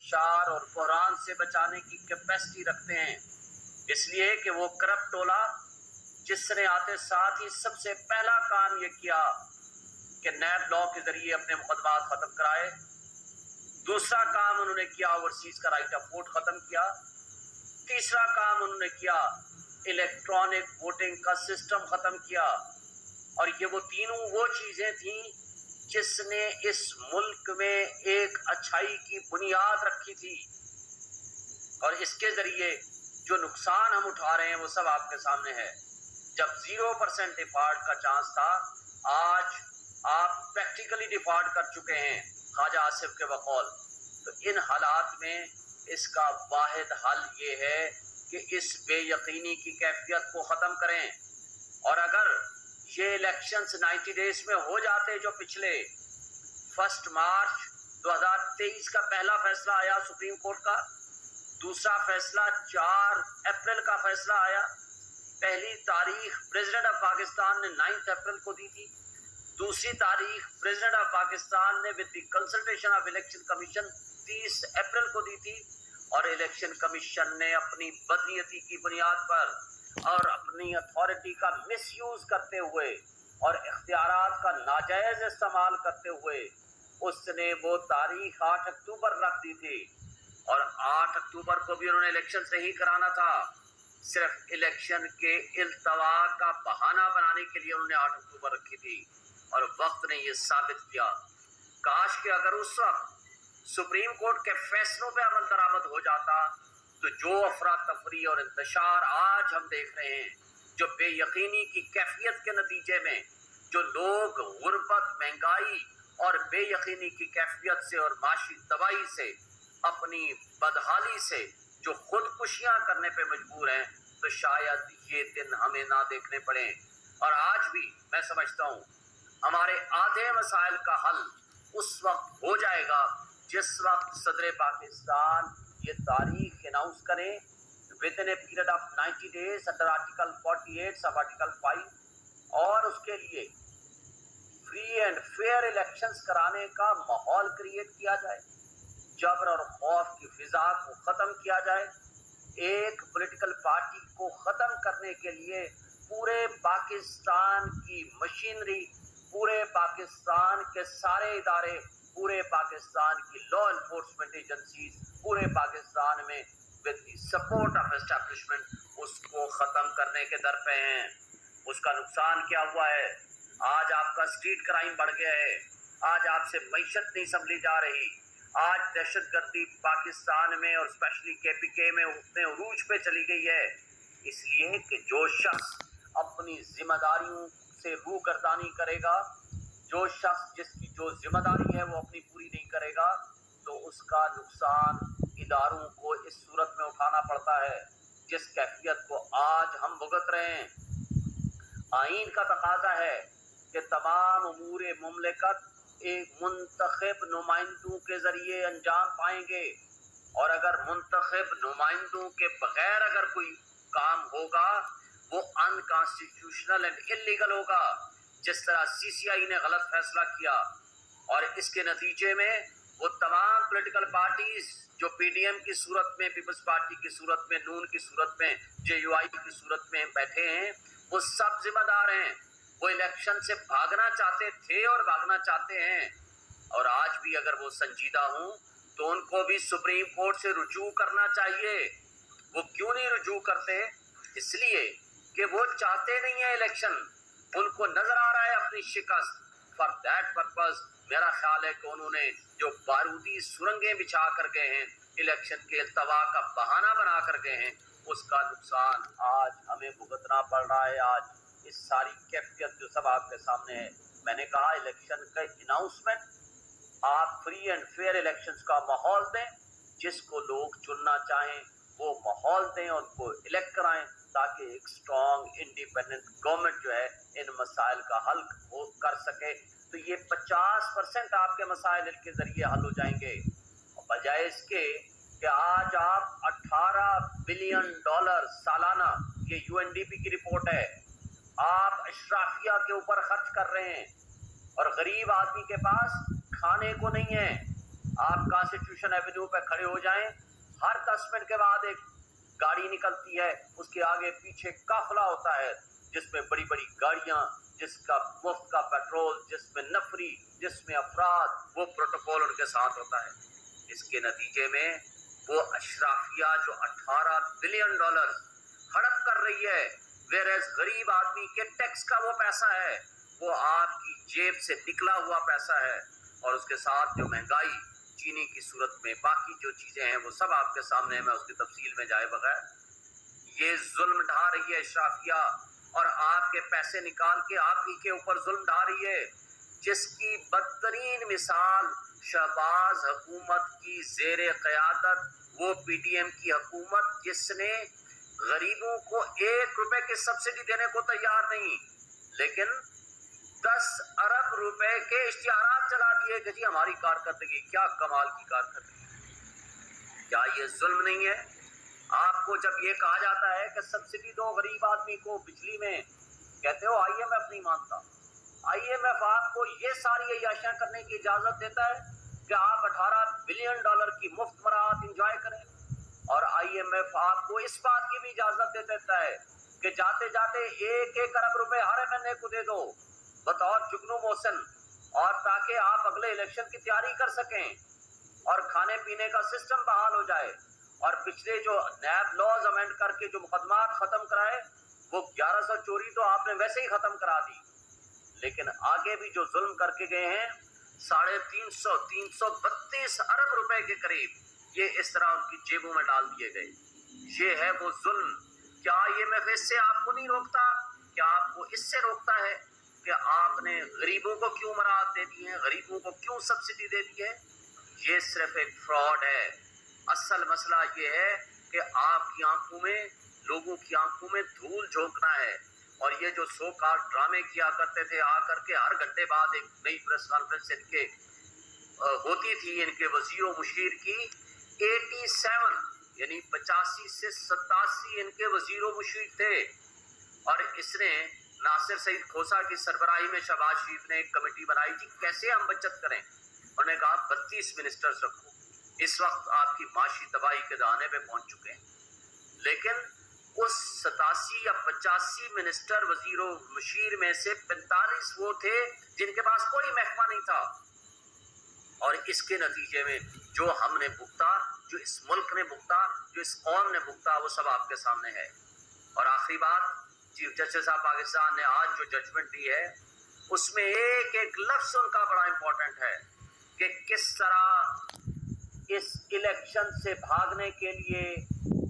इंतशार और बहरान से बचाने की कैपेसिटी रखते हैं, इसलिए कि वो करप्ट टोला जिसने आते साथ ही सबसे पहला काम ये किया कि नैब लॉ के जरिए अपने मुकदमात खत्म कराए। दूसरा काम उन्होंने किया, ओवरसीज का राइट ऑफ वोट खत्म किया। तीसरा काम उन्होंने किया, इलेक्ट्रॉनिक वोटिंग का सिस्टम खत्म किया। और ये वो तीनों वो चीजें थी जिसने इस मुल्क में एक अच्छाई की बुनियाद रखी थी, और इसके जरिए जो नुकसान हम उठा रहे हैं वो सब आपके सामने है। जब 0% डिफॉल्ट का चांस था, आज आप प्रैक्टिकली डिफॉल्ट कर चुके हैं ख्वाजा आसिफ के बकौल। तो इन हालात में इसका वाहिद हल ये है कि इस बेयकीनी की कैफियत को ख़त्म करें। और अगर ये इलेक्शंस 90 डेज में हो जाते, जो पिछले 1 मार्च 2023 का पहला फैसला आया सुप्रीम कोर्ट का, दूसरा फैसला 4 अप्रैल का फैसला आया, पहली तारीख प्रेसिडेंट ऑफ पाकिस्तान ने 9 अप्रैल को दी थी, दूसरी तारीख प्रेसिडेंट ऑफ पाकिस्तान ने with the consultation of election commission 30 अप्रैल को दी थी, और इलेक्शन कमीशन ने अपनी बदनीयती की बुनियाद पर और अपनी अथॉरिटी का मिसयूज करते हुए और इख्तियारात का नाजायज इस्तेमाल करते हुए उसने वो तारीख 8 अक्टूबर रख दी थी। और 8 अक्टूबर को भी उन्होंने इलेक्शन नहीं कराना था, सिर्फ इलेक्शन के इल्तवा का बहाना बनाने के लिए उन्होंने 8 अक्टूबर रखी थी। और वक्त ने ये साबित किया, काश कि अगर उस वक्त सुप्रीम कोर्ट के फैसलों पे अमल दरामद हो जाता, तो जो अफरा तफरी और इंतशार आज हम देख रहे हैं, जो बेयकीनी की कैफियत के नतीजे में जो लोग गुर्बत, महंगाई और बेयकीनी की कैफियत से और माशी तबाही से, अपनी बदहाली से जो खुदकुशियां करने पे मजबूर हैं, तो शायद ये दिन हमें ना देखने पड़े। और आज भी मैं समझता हूँ हमारे आधे मसाइल का हल उस वक्त हो जाएगा जिस वक्त सदर पाकिस्तान ये तारीख अनाउंस करें with in a period of 90 days under article 48 sub article 5, और उसके लिए फ्री एंड फेयर इलेक्शंस कराने का माहौल क्रिएट किया जाए, जबर और खौफ की फिजा को ख़त्म किया जाए, एक पॉलिटिकल पार्टी को ख़त्म करने के लिए पूरे पाकिस्तान की मशीनरी, पूरे पाकिस्तान के सारे इदारे, पूरे पाकिस्तान की लॉ एनफोर्समेंट एजेंसीज पूरे पाकिस्तान में with the support of establishment उसको ख़त्म करने के दर पे हैं। उसका नुकसान क्या हुआ है? आज आपका स्ट्रीट क्राइम बढ़ गया है, आज आपसे मईशत नहीं संभली जा रही, आज दहशतगर्दी पाकिस्तान में और स्पेशली KPK में उतने उरूज पे चली गई है, इसलिए कि जो शख्स अपनी जिम्मेदारियों से रूगर्दानी करेगा, जो शख्स जिसकी जो जिम्मेदारी है वो अपनी पूरी नहीं करेगा, तो उसका नुकसान इदारों को इस सूरत में उठाना पड़ता है जिस कैफियत को आज हम भुगत रहे हैं। आईन का तकाजा है कि तमाम उमूर मुमलिकत एक मुंतखब नुमाइंदों के जरिए अंजाम पाएंगे, और अगर मुंतखब नुमाइंदों के बगैर अगर कोई काम होगा वो अनकॉन्स्टिट्यूशनल एंड इलीगल होगा, जिस तरह CCI ने गलत फैसला किया। और इसके नतीजे में वो तमाम पॉलिटिकल पार्टीज जो PDM की सूरत में, पीपल्स पार्टी की सूरत में, नून की सूरत में, JUI की सूरत में बैठे हैं, वो सब जिम्मेदार हैं। वो इलेक्शन से भागना चाहते थे और भागना चाहते हैं, और आज भी अगर वो संजीदा हों तो उनको भी सुप्रीम कोर्ट से रुजू करना चाहिए। वो क्यों नहीं रुजू करते? इसलिए कि वो चाहते नहीं है इलेक्शन, उनको नजर आ रहा है अपनी शिकस्त। फॉर दैट पर्पस मेरा ख्याल है कि उन्होंने जो बारूदी सुरंगें बिछा कर गए हैं, इलेक्शन के इल्तवा का बहाना बना कर गए हैं, उसका नुकसान आज हमें भुगतना पड़ रहा है। आज इस सारी कैफियत जो सब आपके सामने है, मैंने कहा इलेक्शन का अनाउंसमेंट, आप फ्री एंड फेयर इलेक्शंस का माहौल दें, जिसको लोग चुनना चाहें वो माहौल दें, उनको इलेक्ट कराएं, ताकि एक स्ट्रॉन्ग इंडिपेंडेंट गवर्नमेंट जो है इन मसाइल का हल कर सके। तो ये 50% आपके मसाइल इनके जरिए हल हो जाएंगे, बजाय इसके कि आज आप $18 बिलियन सालाना, ये UNDP की रिपोर्ट है, आप अशराफिया के ऊपर खर्च कर रहे हैं, और गरीब आदमी के पास खाने को नहीं है। आप कॉन्स्टिट्यूशन एवेन्यू पे खड़े हो जाएं, हर 10 मिनट के बाद एक गाड़ी निकलती है, उसके आगे पीछे काफिला होता है जिसमें बड़ी बड़ी गाड़ियां, जिसका मुफ्त का पेट्रोल, जिसमें नफरी, जिसमें अफराद, वो प्रोटोकॉल उनके साथ होता है। इसके नतीजे में वो अशराफिया जो $18 बिलियन हड़प कर रही है, वेरेज गरीब आदमी के टैक्स का वो पैसा है, वो आपकी जेब से निकला हुआ पैसा है। और उसके साथ जो महंगाई चीनी की सूरत में, बाकी जो चीजें हैं वो सब आपके सामने, मैं उसकी तफसील में जाए बगैर, ये जुल्म ढा रही है अशराफिया, और आपके पैसे निकाल के आप ही के ऊपर जुल्म ढा रही है, जिसकी बदतरीन मिसाल शहबाज हुकूमत की ज़ेरे क़यादत वो पीडीएम की हुकूमत जिसने गरीबों को ₹1 की सब्सिडी देने को तैयार नहीं, लेकिन 10 अरब रुपए के इश्तिहारात चला दिए कि जी हमारी कारकर्दगी, क्या कमाल की कारकर्दगी। क्या ये जुल्म नहीं है? आपको जब ये कहा जाता है कि सब्सिडी दो गरीब आदमी को बिजली में, कहते हो IMF नहीं मानता। IMF आपको ये सारी अयाशियां करने की इजाजत देता है कि आप $18 बिलियन की मुफ्त मराहत इंजॉय करें, और IMF आपको इस बात की भी इजाजत दे देता है कि जाते जाते 1-1 अरब रुपए हर महीने को दे दो बतौर जुगनू मोहसिन, और ताकि आप अगले इलेक्शन की तैयारी कर सकें और खाने पीने का सिस्टम बहाल हो जाए। और पिछले जो नैब लॉज अमेंड करके जो मुकदमात खत्म कराए, वो 1100 चोरी तो आपने वैसे ही खत्म करा दी, लेकिन आगे भी जो जुल्म करके गए हैं 332 अरब रुपए के करीब, ये इस तरह उनकी जेबों में डाल दिए गए। ये है वो जुल्म। क्या IMF इससे आपको नहीं रोकता? क्या आपको इससे रोकता है कि आपने गरीबों को क्यों मराहत दे दी है, गरीबों को क्यों सब्सिडी दे दी है? ये सिर्फ एक फ्रॉड है। असल मसला ये है कि आपकी आंखों में, लोगों की आंखों में धूल झोंकना है। और ये जो सो कॉल्ड ड्रामे किया करते थे, आकर के हर घंटे बाद एक नई प्रेस कॉन्फ्रेंस इनके होती थी, इनके वजीर मुशीर की 87 यानी 85 से 87 इनके वजीर मुशीर थे। और इसने नासिर सईद खोसा की सरबराही में शहबाज शरीफ ने एक कमेटी बनाई थी, कैसे हम बचत करें। उन्होंने कहा 32 मिनिस्टर्स रखो। इस वक्त आपकी माशी तबाही के दहाने पे पहुंच चुके हैं, लेकिन उस 87 या 85 मिनिस्टर वजीरों मुशीर में से 45 वो थे जिनके पास कोई महकमा नहीं था। और इसके नतीजे में जो हमने भुगता, जो इस मुल्क ने भुगता, जो इस कौम ने भुगता, वो सब आपके सामने है। और आखिरी बात, चीफ जस्टिस ऑफ पाकिस्तान ने आज जो जजमेंट दी है, उसमें एक एक लफ्ज उनका बड़ा इंपॉर्टेंट है कि किस तरह इस इलेक्शन से भागने के लिए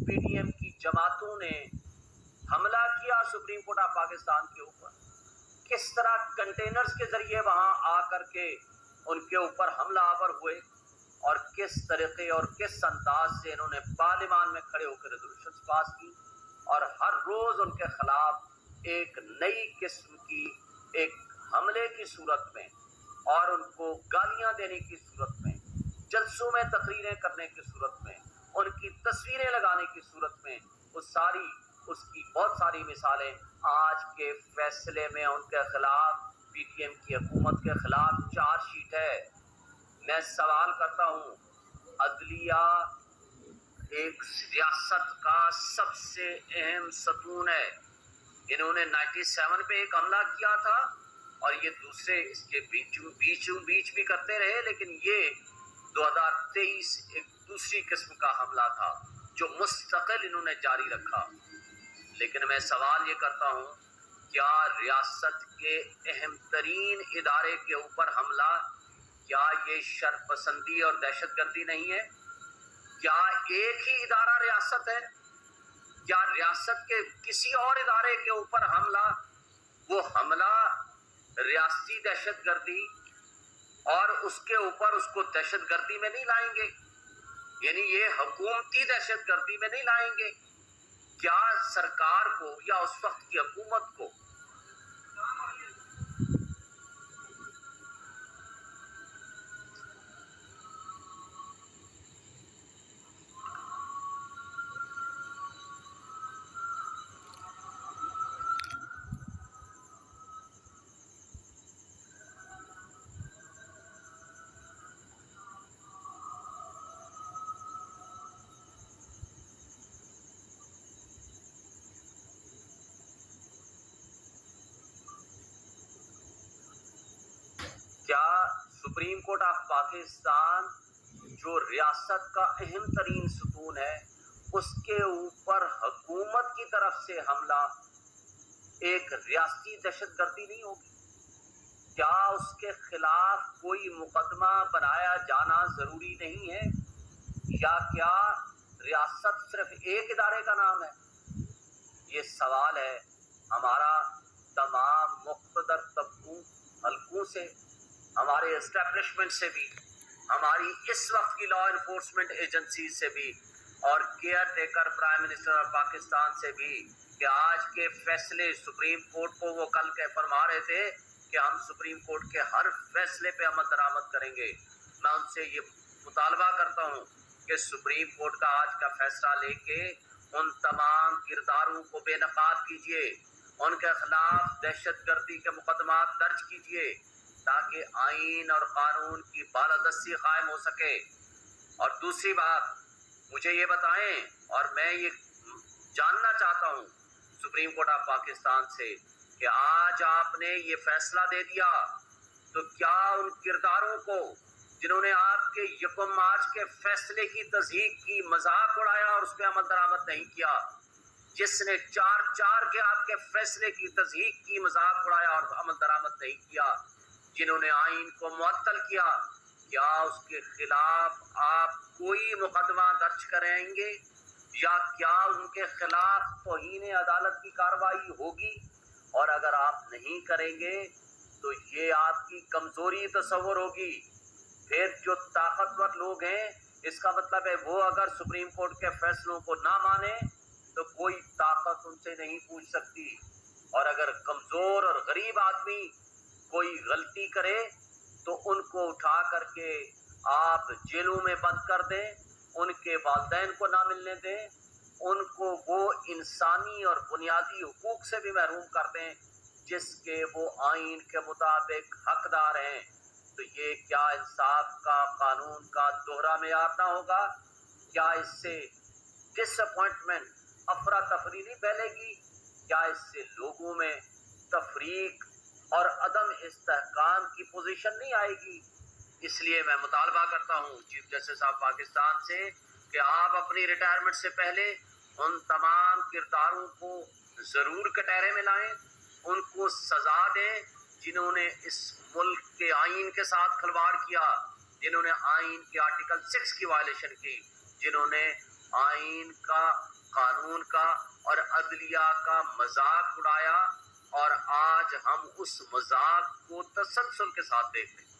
पीडीएम की जमातों ने हमला किया सुप्रीम कोर्ट ऑफ पाकिस्तान के ऊपर, किस तरह कंटेनर्स के जरिए वहां आकर के उनके ऊपर हमला आवर हुए, और किस तरीके और किस अंदाज से इन्होंने पार्लियामान में खड़े होकर रेजोल्यूशन पास की, और हर रोज उनके खिलाफ एक नई किस्म की एक हमले की सूरत में, और उनको गालियां देने की सूरत में, जलसों में तकरीरें करने की सूरत में, उनकी तस्वीरें लगाने की सूरत में, उसकी बहुत सारी मिसालें आज के फैसले में उनके खिलाफ, पीटीएम की हुकूमत के खिलाफ चार्जशीट है। मैं सवाल करता हूं, अदलिया एक रियासत का सबसे अहम सतून है। इन्होंने 97 पे एक हमला किया था, और ये दूसरे इसके बीच भी करते रहे, लेकिन ये 2023 एक दूसरी किस्म का हमला था जो मुस्तकिल इन्होंने जारी रखा। लेकिन मैं सवाल ये करता हूं, क्या रियासत के अहम तरीन इदारे के ऊपर हमला, क्या ये शरपसंदी और दहशतगर्दी नहीं है? क्या एक ही इदारा रियासत है? क्या रियासत के किसी और इदारे के ऊपर हमला, वो हमला रियासती दहशतगर्दी, और उसके ऊपर उसको दहशतगर्दी में नहीं लाएंगे, यानी ये हुकूमती दहशतगर्दी में नहीं लाएंगे? क्या सरकार को या उस वक्त की हुकूमत को सुप्रीम कोर्ट ऑफ पाकिस्तान जो रियासत का अहम तरीन सुतून है, उसके ऊपर हुकूमत की तरफ से हमला एक रियासती दहशतगर्दी नहीं होगी? क्या उसके खिलाफ कोई मुकदमा बनाया जाना जरूरी नहीं है? या क्या रियासत सिर्फ एक इदारे का नाम है? ये सवाल है हमारा तमाम मुख्तदर तबकों, हलकों से, हमारे एस्टेब्लिशमेंट से भी, हमारी इस वक्त की लॉ इन्फोर्समेंट एजेंसी से भी, और care taker prime minister of Pakistan से भी, कि आज के फैसले सुप्रीम कोर्ट को वो कल के फरमा रहे थे कि हम सुप्रीम कोर्ट के हर फैसले पे अमल दरामद करेंगे। मैं उनसे ये मुतालबा करता हूँ कि सुप्रीम कोर्ट का आज का फैसला लेके उन तमाम किरदारों को बेनकाब कीजिए, उनके खिलाफ दहशतगर्दी के मुकदमा दर्ज कीजिए, ताकि आइन और कानून की बालादस्ती कायम हो सके। और दूसरी बात, मुझे ये बताएं, और मैं ये जानना चाहता हूँ सुप्रीम कोर्ट ऑफ पाकिस्तान से, कि आज आपने ये फैसला दे दिया तो क्या उन किरदारों को जिन्होंने आपके यकम मार्च के फैसले की तस्दीक की, मजाक उड़ाया और उस पर अमल दरामद नहीं किया, जिसने चार के आपके फैसले की तस्दीक की, मजाक उड़ाया और अमल दरामद नहीं किया, जिन्होंने आइन को मुअत्तल किया, क्या उसके खिलाफ आप कोई मुकदमा दर्ज करेंगे? या क्या उनके खिलाफ तौहीन अदालत की कार्रवाई होगी? और अगर आप नहीं करेंगे तो ये आपकी कमजोरी तस्वर होगी। फिर जो ताकतवर लोग हैं, इसका मतलब है वो अगर सुप्रीम कोर्ट के फैसलों को ना माने तो कोई ताकत उनसे नहीं पूछ सकती। और अगर कमजोर और गरीब आदमी कोई गलती करे तो उनको उठा करके आप जेलों में बंद कर दें, उनके वालिदैन को ना मिलने दें, उनको वो इंसानी और बुनियादी हुकूक से भी महरूम कर दें जिसके वो आइन के मुताबिक हकदार हैं। तो ये क्या इंसाफ का, कानून का दोहरा मेयार ना होगा? क्या इससे डिसअपॉइंटमेंट, अफरा तफरी नहीं फैलेगी? क्या इससे लोगों में तफरीक और अदम इस्तेहकाम की पोजीशन नहीं आएगी? इसलिए मैं मुतालबा करता हूँ चीफ जस्टिस ऑफ पाकिस्तान से कि आप अपनी रिटायरमेंट से पहले उन तमाम किरदारों को जरूर कटहरे में लाएं, उनको सजा दें जिन्होंने इस मुल्क के आइन के साथ खिलवाड़ किया, जिन्होंने आइन के आर्टिकल 6 की वायलेशन की, जिन्होंने आइन का, कानून का और अदलिया का मजाक उड़ाया, और आज हम उस मजाक को तसलसल के साथ देखते हैं।